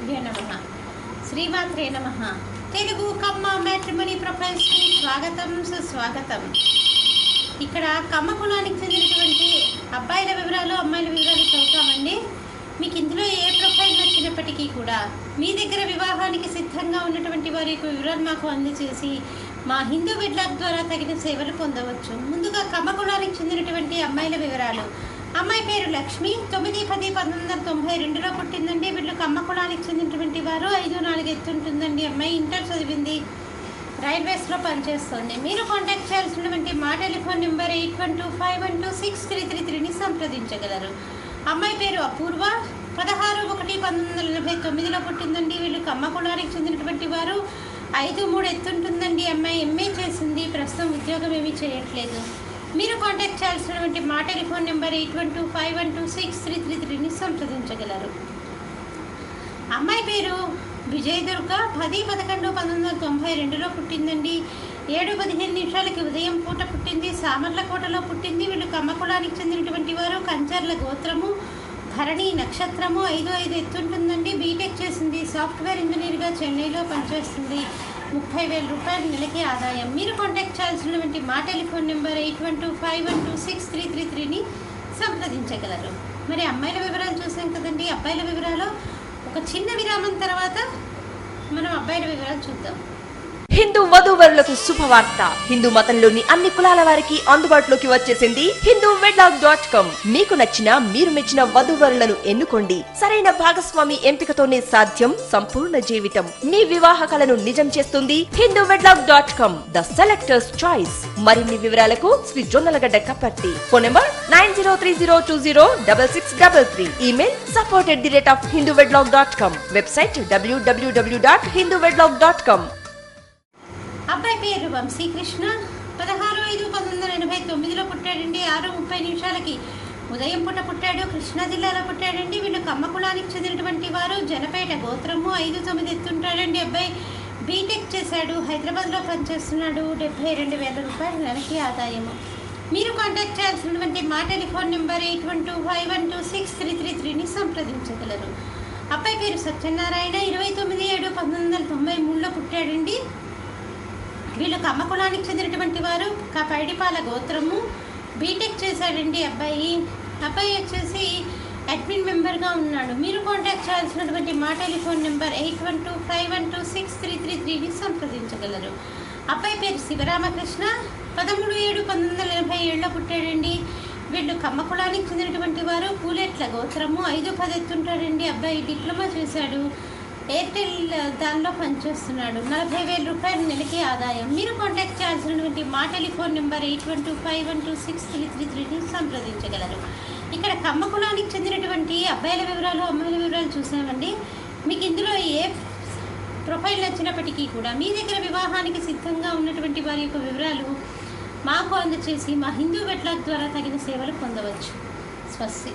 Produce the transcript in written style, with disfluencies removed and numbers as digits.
గురుభ్యో నమః. శ్రీమాత్రే నమః. తెలుగు కమ్మ మ్యాట్రిమనీ ప్రొఫైల్స్కి స్వాగతం, సుస్వాగతం. ఇక్కడ కమ్మ కులానికి చెందినటువంటి అబ్బాయిల వివరాలు, అమ్మాయిల వివరాలు చదువుతామండి. మీకు ఇందులో ఏ ప్రొఫైల్ నచ్చినప్పటికీ కూడా మీ దగ్గర వివాహానికి సిద్ధంగా ఉన్నటువంటి వారి యొక్క వివరాలు మాకు అందజేసి మా హిందూ వెడ్లాక్ ద్వారా తగిన సేవలు పొందవచ్చు. ముందుగా కమ్మ కులానికి చెందినటువంటి అమ్మాయిల వివరాలు. అమ్మాయి పేరు లక్ష్మి. 9/10/1992లో పుట్టిందండి. వీళ్ళు కమ్మ కులానికి చెందినటువంటి వారు. 5'4" ఎత్తుంటుందండి. అమ్మాయి ఇంటర్ చదివింది, రైల్వేస్లో పనిచేస్తుంది. మీరు కాంటాక్ట్ చేయాల్సినటువంటి మా టెలిఫోన్ నెంబర్ 8125126333ని సంప్రదించగలరు. అమ్మాయి పేరు అపూర్వ. 16/1/1989లో పుట్టిందండి. వీళ్ళు కమ్మ కులానికి చెందినటువంటి వారు. 5'3" ఎత్తుంటుందండి. అమ్మాయి ఎంఏ చేసింది, ప్రస్తుతం ఉద్యోగం ఏమీ చేయట్లేదు. మీరు కాంటాక్ట్ చేయాల్సినటువంటి మా టెలిఫోన్ నెంబర్ 8125126333ని సంప్రదించగలరు. అమ్మాయి పేరు విజయదుర్గ. 10/11/1992లో పుట్టిందండి. 7:15 ఉదయం పూట పుట్టింది. సామర్లకోటలో పుట్టింది. వీళ్ళు కమ్మ కులానికి చెందినటువంటి వారు. కంచర్ల గోత్రము, భరణి నక్షత్రము. 5'5" ఎత్తుంటుందండి. బీటెక్ చేసింది, సాఫ్ట్వేర్ ఇంజనీర్గా చెన్నైలో పనిచేస్తుంది. 30,000 రూపాయలు నెలకి ఆదాయం. మీరు కాంటాక్ట్ చేయాల్సినటువంటి మా టెలిఫోన్ నెంబర్ 8125126333ని సంప్రదించగలరు. మరి అమ్మాయిల వివరాలు చూసాం కదండి. అబ్బాయిల వివరాలు ఒక చిన్న విరామం తర్వాత మనం అబ్బాయిల వివరాలు చూద్దాం. హిందూ వధూవరులకు శుభవార్త. హిందూ మతంలోని అన్ని కులాల వారికి అందుబాటులోకి వచ్చేసింది hinduwedlock.com. మీకు నచ్చిన, మీరు మెచ్చిన వధూవరులను ఎన్నుకోండి. సరైన భాగస్వామి ఎంపికతోనే సాధ్యం సంపూర్ణ జీవితం. మీ వివాహ కలను నిజం చేస్తుంది hinduwedlock.com, ద సెలెక్టర్స్ చాయిస్. మరిన్ని వివరాలకు Shri Jonnalagadda Kaparthi. Phone number 9030206633. Email support@hinduwedlock.com. Website www.hinduwedlock.com. అబ్బాయి పేరు వంశీకృష్ణ. 16/5/1989లో పుట్టాడండి. 6:30 ఉదయం పూట పుట్టాడు. కృష్ణా జిల్లాలో పుట్టాడండి. వీళ్ళు కమ్మ కులానికి చెందినటువంటి వారు. జనపేట గోత్రము. 5'9" ఎత్తుంటాడండి. అబ్బాయి బీటెక్ చేశాడు, హైదరాబాద్లో పనిచేస్తున్నాడు. 72,000 రూపాయలు నెలకి ఆదాయము. మీరు కాంటాక్ట్ చేయాల్సినటువంటి మా టెలిఫోన్ నెంబర్ 8125126333ని సంప్రదించగలరు. అబ్బాయి పేరు సత్యనారాయణ. 29/7/1993లో పుట్టాడండి. వీళ్ళు కమ్మ కులానికి చెందినటువంటి వారు. పైడిపాల గోత్రము. బీటెక్ చేశాడండి అబ్బాయి. అబ్బాయి వచ్చేసి అడ్మిన్ మెంబర్గా ఉన్నాడు. మీరు కాంటాక్ట్ చేయాల్సినటువంటి మా టెలిఫోన్ నెంబర్ 8125126333ని సంప్రదించగలరు. అబ్బాయి పేరు శివరామకృష్ణ. 13/7/1987లో పుట్టాడండి. వీళ్ళు కమ్మ కులానికి చెందినటువంటి వారు. పూలెట్ల గోత్రము. 5'10" ఎత్తుంటాడండి. అబ్బాయి డిప్లొమా చేశాడు, ఎయిర్టెల్ దానిలో పనిచేస్తున్నాడు. 40,000 రూపాయలు నెలకి ఆదాయం. మీరు కాంటాక్ట్ చేయాల్సినటువంటి మా టెలిఫోన్ నెంబర్ 8125126333ని సంప్రదించగలరు. ఇక్కడ కమ్మ కులానికి చెందినటువంటి అబ్బాయిల వివరాలు, అమ్మాయిల వివరాలు చూసామండి. మీకు ఇందులో ఏ ప్రొఫైల్ నచ్చినప్పటికీ కూడా మీ దగ్గర వివాహానికి సిద్ధంగా ఉన్నటువంటి వారి యొక్క వివరాలు మాకు అందచేసి మా హిందూ వెడ్లాక్ ద్వారా తగిన సేవలు పొందవచ్చు. స్వస్తి.